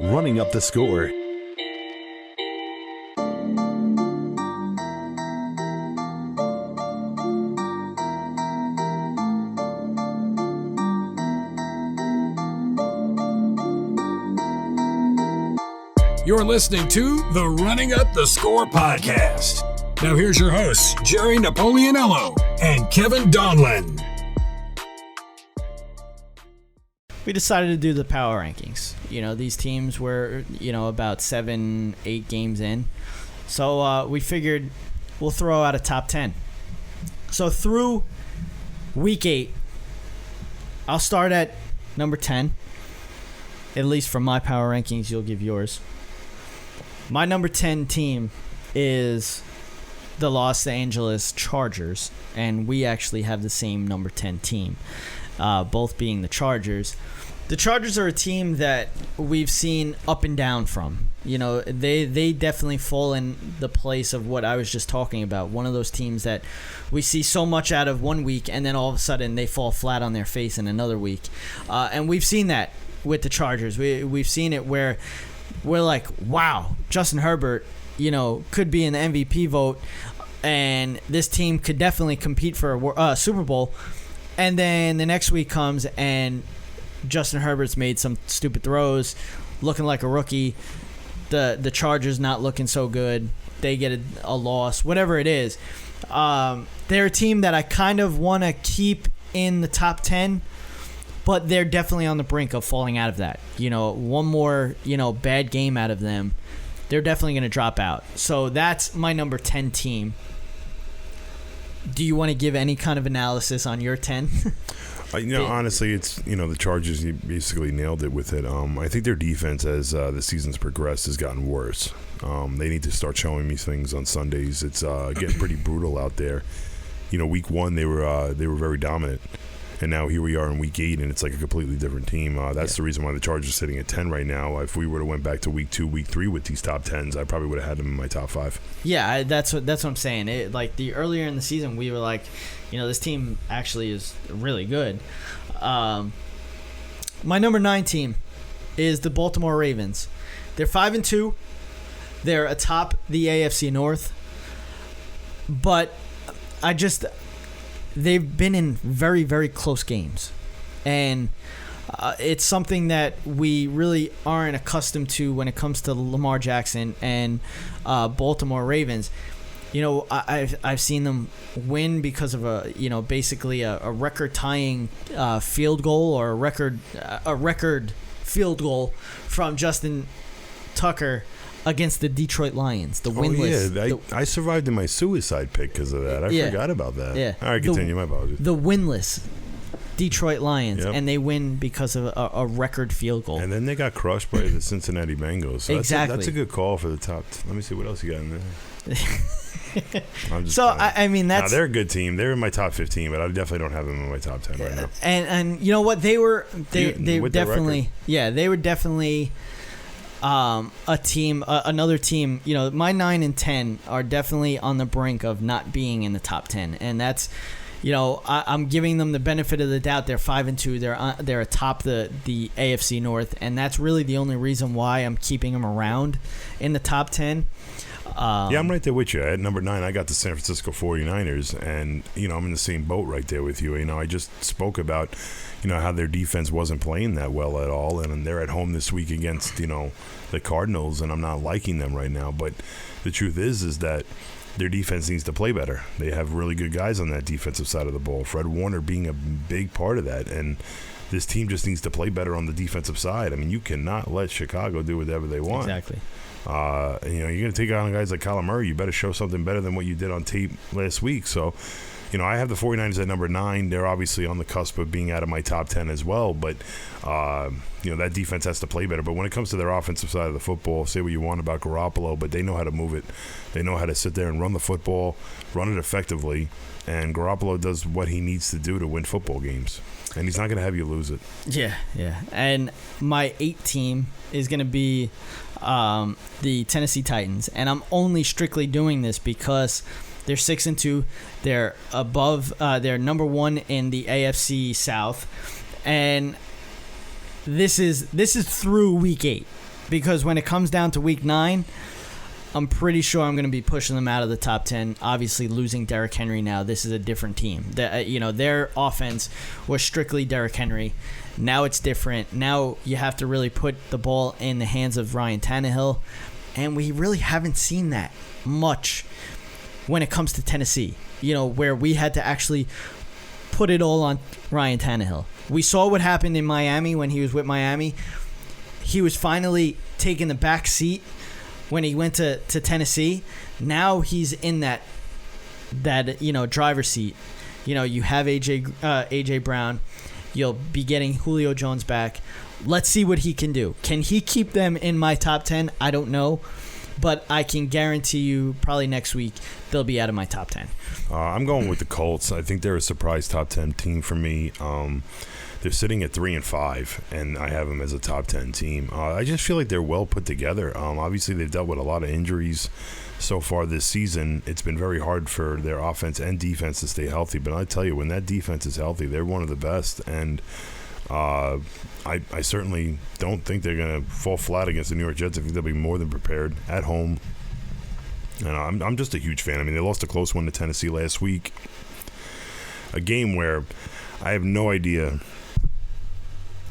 Running up the score. You're listening to the Running Up the Score podcast. Now here's your hosts, Jerry Napoleonello and Kevin Donlin. We decided to do the power rankings. You know, these teams were, about 7-8 games in. So we figured we'll throw out a top 10. So through week 8, I'll start at number 10. At least from my power rankings, you'll give yours. My number 10 team is the Los Angeles Chargers, and we actually have the same number 10 team, both being the Chargers. The Chargers are a team that we've seen up and down from. You know, they definitely fall in the place of what I was just talking about. One of those teams that we see so much out of one week, and then all of a sudden they fall flat on their face in another week. And we've seen that with the Chargers. We've seen it where we're like, wow, Justin Herbert, could be in the MVP vote, and this team could definitely compete for a Super Bowl. And then the next week comes, and Justin Herbert's made some stupid throws, looking like a rookie. The Chargers not looking so good. They get a loss, whatever it is. They're a team that I kind of want to keep in the top 10, but they're definitely on the brink of falling out of that. One more, bad game out of them, they're definitely going to drop out. So that's my number 10 team. Do you want to give any kind of analysis on your 10? Honestly, it's, the Chargers basically nailed it with it. I think their defense, as the season's progressed, has gotten worse. They need to start showing me things on Sundays. It's getting pretty brutal out there. Week 1, they were very dominant. And now here we are in week 8, and it's like a completely different team. That's the reason why the Chargers are sitting at 10 right now. If we would have went back to week 2, week 3 with these top 10s, I probably would have had them in my top 5. Yeah, that's what I'm saying. The earlier in the season, we were like, this team actually is really good. My number 9 team is the Baltimore Ravens. They're 5-2. They're atop the AFC North. But they've been in very, very close games. And it's something that we really aren't accustomed to when it comes to Lamar Jackson and Baltimore Ravens. I've seen them win because of basically a record-tying field goal, or a record field goal from Justin Tucker against the Detroit Lions, the winless. Oh, yeah. I survived in my suicide pick because of that. I forgot about that. Yeah. All right, continue. My apologies. The winless Detroit Lions, and they win because of a record field goal. And then they got crushed by the Cincinnati Bengals. So exactly. That's a good call for the top. Let me see what else you got in there. They're a good team. They're in my top 15, but I definitely don't have them in my top 10 right now. And you know what? They were definitely a team, another team. My 9 and 10 are definitely on the brink of not being in the top 10, and that's, I'm giving them the benefit of the doubt. They're 5-2. They're atop the AFC North, and that's really the only reason why I'm keeping them around in the top 10. I'm right there with you. At number 9, I got the San Francisco 49ers, and I'm in the same boat right there with you. I just spoke about how their defense wasn't playing that well at all, and they're at home this week against the Cardinals, and I'm not liking them right now. But the truth is that their defense needs to play better. They have really good guys on that defensive side of the ball, Fred Warner being a big part of that, and this team just needs to play better on the defensive side. I mean, you cannot let Chicago do whatever they want. Exactly. You're going to take on guys like Kyler Murray. You better show something better than what you did on tape last week. So, I have the 49ers at number 9. They're obviously on the cusp of being out of my top 10 as well. But, that defense has to play better. But when it comes to their offensive side of the football, say what you want about Garoppolo, but they know how to move it. They know how to sit there and run the football, run it effectively. And Garoppolo does what he needs to do to win football games. And he's not going to have you lose it. Yeah. And my 8 team is going to be the Tennessee Titans. And I'm only strictly doing this because they're 6-2. They're above. They're number 1 in the AFC South. And this is through week 8. because when it comes down to week 9, I'm pretty sure I'm going to be pushing them out of the top 10. Obviously, losing Derrick Henry now, this is a different team. Their offense was strictly Derrick Henry. Now it's different. Now you have to really put the ball in the hands of Ryan Tannehill, and we really haven't seen that much when it comes to Tennessee, where we had to actually put it all on Ryan Tannehill. We saw what happened in Miami when he was with Miami. He was finally taking the back seat when he went to Tennessee. Now he's in that driver's seat. You have AJ Brown. You'll be getting Julio Jones back. Let's see what he can do. Can he keep them in my top 10? I don't know. But I can guarantee you probably next week they'll be out of my top 10. I'm going with the Colts. I think they're a surprise top 10 team for me. They're sitting at 3-5, and I have them as a top 10 team. I just feel like they're well put together. Obviously, they've dealt with a lot of injuries so far this season. It's been very hard for their offense and defense to stay healthy. But I tell you, when that defense is healthy, they're one of the best. And I certainly don't think they're going to fall flat against the New York Jets. I think they'll be more than prepared at home. And I'm just a huge fan. I mean, they lost a close one to Tennessee last week. A game where I have no idea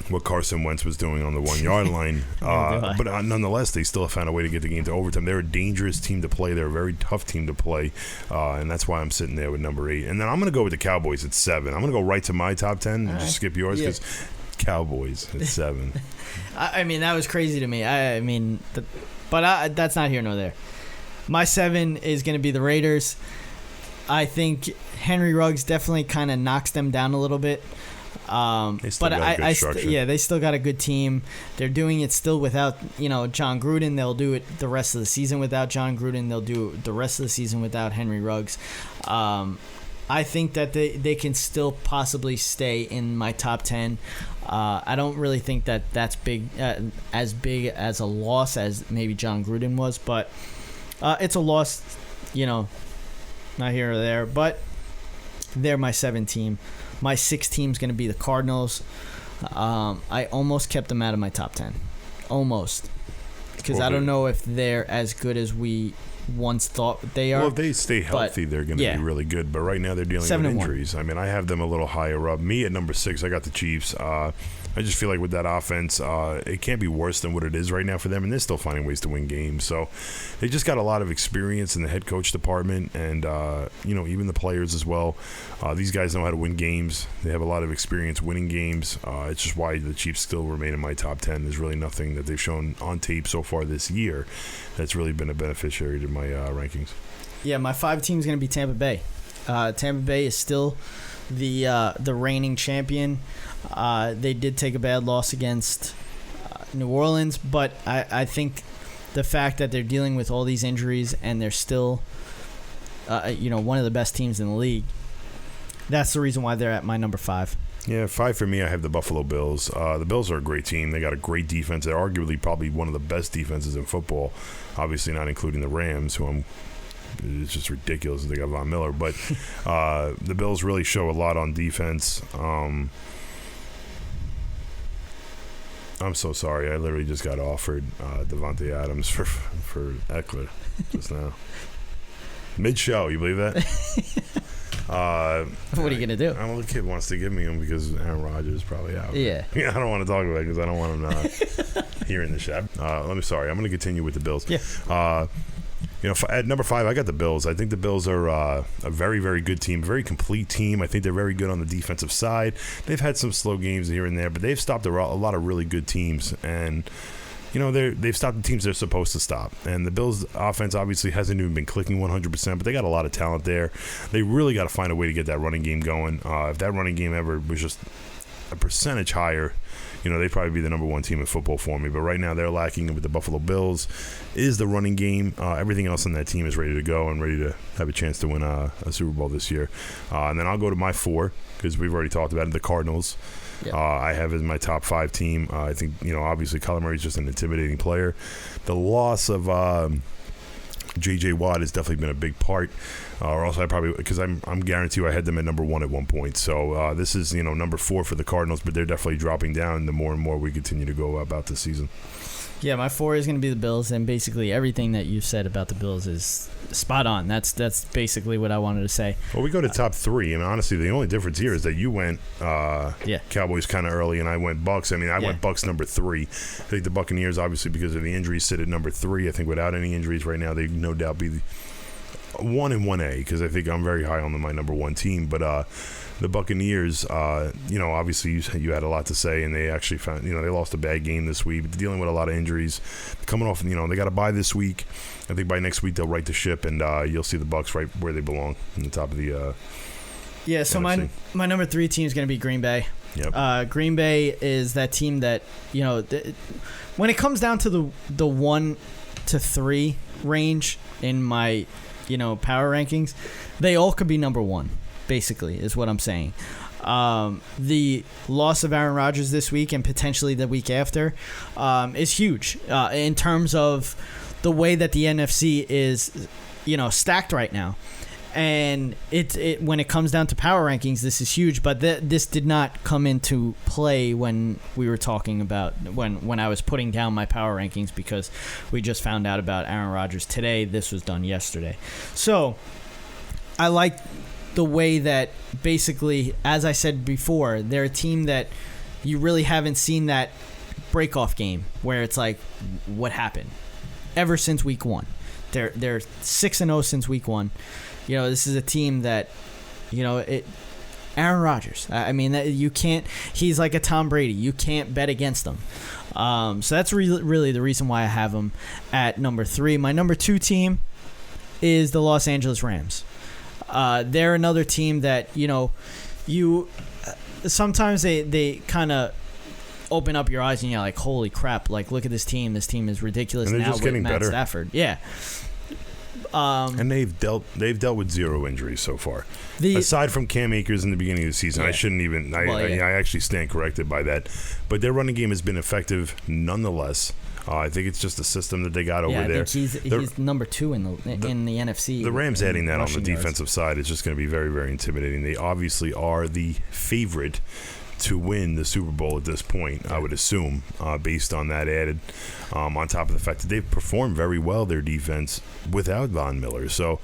what Carson Wentz was doing on the 1-yard line. But nonetheless, they still found a way to get the game to overtime. They're a dangerous team to play. They're a very tough team to play. And that's why I'm sitting there with number 8. And then I'm going to go with the Cowboys at 7. I'm going to go right to my top 10 and just skip yours because Cowboys at 7. I mean, that was crazy to me. But that's not here nor there. My 7 is going to be the Raiders. I think Henry Ruggs definitely kind of knocks them down a little bit. They still got a good team. They're doing it still without, John Gruden. They'll do it the rest of the season without John Gruden. They'll do it the rest of the season without Henry Ruggs. I think that they can still possibly stay in my top 10. I don't really think that's big, as big as a loss as maybe John Gruden was, but it's a loss, not here or there. But they're my 7 team. My 6 team is going to be the Cardinals. I almost kept them out of my top 10. Almost. Because I don't know if they're as good as we once thought they are. Well, if they stay healthy, they're going to be really good. But right now they're dealing with injuries. I mean, I have them a little higher up. Me at number 6, I got the Chiefs. I just feel like with that offense, it can't be worse than what it is right now for them, and they're still finding ways to win games. So they just got a lot of experience in the head coach department, and even the players as well. These guys know how to win games. They have a lot of experience winning games. It's just why the Chiefs still remain in my top 10. There's really nothing that they've shown on tape so far this year that's really been a beneficiary to my rankings. Yeah, my 5 team is going to be Tampa Bay. Tampa Bay is still the reigning champion. They did take a bad loss against New Orleans, but I think the fact that they're dealing with all these injuries and they're still one of the best teams in the league, that's the reason why they're at my number 5. Yeah, 5 for me, I have the Buffalo Bills. The Bills are a great team. They got a great defense. They're arguably probably one of the best defenses in football, obviously not including the Rams, who it's just ridiculous that they got Von Miller. But the Bills really show a lot on defense. I'm so sorry. I literally just got offered Devontae Adams for Eckler just now. Mid-show, you believe that? What are you going to do? The kid wants to give me him because Aaron Rodgers is probably out. Yeah. I don't want to talk about it because I don't want him hearing the shit. I'm going to continue with the Bills. Yeah. At number 5, I got the Bills. I think the Bills are a very, very good team, very complete team. I think they're very good on the defensive side. They've had some slow games here and there, but they've stopped a lot of really good teams. And, they've stopped the teams they're supposed to stop. And the Bills' offense obviously hasn't even been clicking 100%, but they got a lot of talent there. They really got to find a way to get that running game going. If that running game ever was just a percentage higher, they'd probably be the number 1 team in football for me. But right now they're lacking with the Buffalo Bills is the running game. Everything else on that team is ready to go and ready to have a chance to win a Super Bowl this year. And then I'll go to my 4 because we've already talked about it, the Cardinals. Yep. I have as my top 5 team. I think, obviously Kyler Murray is just an intimidating player. The loss of J.J. Watt has definitely been a big part. Or else I probably, because I'm guaranteed I had them at number 1 at one point. So this is number 4 for the Cardinals, but they're definitely dropping down the more and more we continue to go about this season. Yeah, my 4 is going to be the Bills, and basically everything that you said about the Bills is spot on. That's basically what I wanted to say. Well, we go to top 3, and honestly, the only difference here is that you went Cowboys kind of early, and I went Bucks. I mean, I went Bucks number 3. I think the Buccaneers, obviously, because of the injuries, sit at number 3. I think without any injuries right now, they no doubt be 1 and 1A, because I think I'm very high on my number 1 team. But the Buccaneers, obviously you had a lot to say, and they actually found, they lost a bad game this week, dealing with a lot of injuries, coming off, they got a bye this week. I think by next week they'll right the ship, and you'll see the Bucs right where they belong in the top of the so NFC. my number 3 team is going to be Green Bay. Yep. Green Bay is that team that, when it comes down to the 1 to 3 range in my, power rankings, they all could be number 1. Basically, is what I'm saying. The loss of Aaron Rodgers this week and potentially the week after is huge in terms of the way that the NFC is, stacked right now. And it when it comes down to power rankings, this is huge. But this did not come into play when we were talking about when I was putting down my power rankings, because we just found out about Aaron Rodgers today. This was done yesterday. So I like the way that basically, as I said before, they're a team that you really haven't seen that break-off game where it's like, what happened? Ever since week 1. They're 6-0 since week 1. This is a team that, Aaron Rodgers. I mean, you can't. He's like a Tom Brady. You can't bet against him. So that's really the reason why I have him at number 3. My number 2 team is the Los Angeles Rams. They're another team that, sometimes they kind of open up your eyes and you're like, holy crap, like, look at this team. This team is ridiculous. And they're now just with getting Matt better. Stafford. Yeah. And they've dealt with 0 injuries so far. Aside from Cam Akers in the beginning of the season, I shouldn't even. I actually stand corrected by that. But their running game has been effective nonetheless. I think it's just a system that they got over there. I think he's number 2 in the NFC. The Rams adding that on the defensive yards. side is just going to be very, very intimidating. They obviously are the favorite to win the Super Bowl at this point, I would assume, based on that added, on top of the fact that they've performed very well, their defense, without Von Miller. So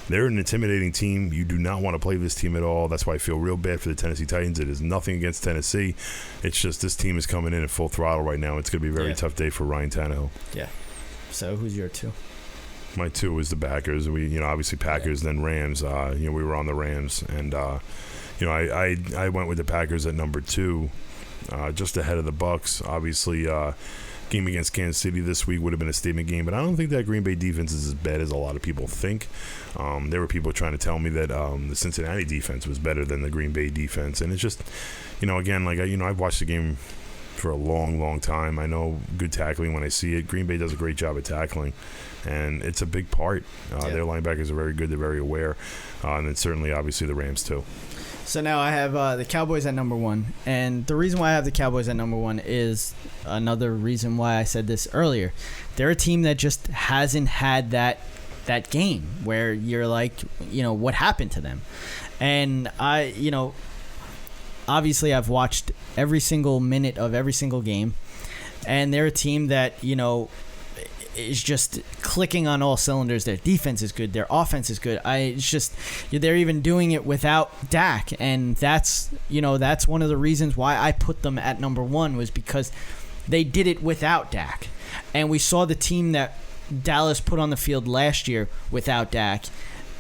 they're an intimidating team. You do not want to play this team at all. That's why I feel real bad for the Tennessee Titans. It is nothing against Tennessee. It's just this team is coming in at full throttle right now. It's going to be a very tough day for Ryan Tannehill. Yeah. So who's your 2? My 2 is the Packers. We, obviously Packers, then Rams. We were on the Rams, and I went with the Packers at number 2, just ahead of the Bucs. Obviously, game against Kansas City this week would have been a statement game, but I don't think that Green Bay defense is as bad as a lot of people think. There were people trying to tell me that the Cincinnati defense was better than the Green Bay defense, and it's just, again, like I've watched the game for a long, long time. I know good tackling when I see it. Green Bay does a great job at tackling, and it's a big part. Their linebackers are very good. They're very aware, and then certainly, obviously, the Rams too. So now I have the Cowboys at number 1, and the reason why I have the Cowboys at number 1 is another reason why I said this earlier. They're a team that just hasn't had that game where you're like, what happened to them? And obviously I've watched every single minute of every single game, and they're a team that, is just clicking on all cylinders. Their defense is good. Their offense is good. It's just they're even doing it without Dak, and that's one of the reasons why I put them at number 1 was because they did it without Dak, and we saw the team that Dallas put on the field last year without Dak,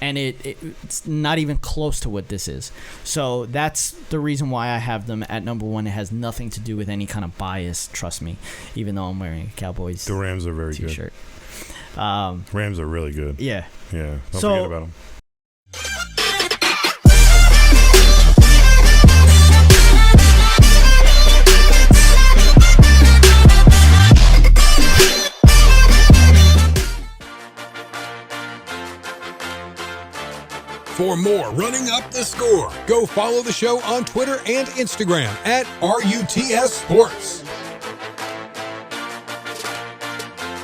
and it's not even close to what this is. So that's the reason why I have them at number 1. It has nothing to do with any kind of bias, trust me, even though I'm wearing a Cowboys The Rams are very t-shirt. Good. Rams are really good. Yeah. Yeah. Don't forget about them. For more Running Up the Score, go follow the show on Twitter and Instagram at RUTSSports.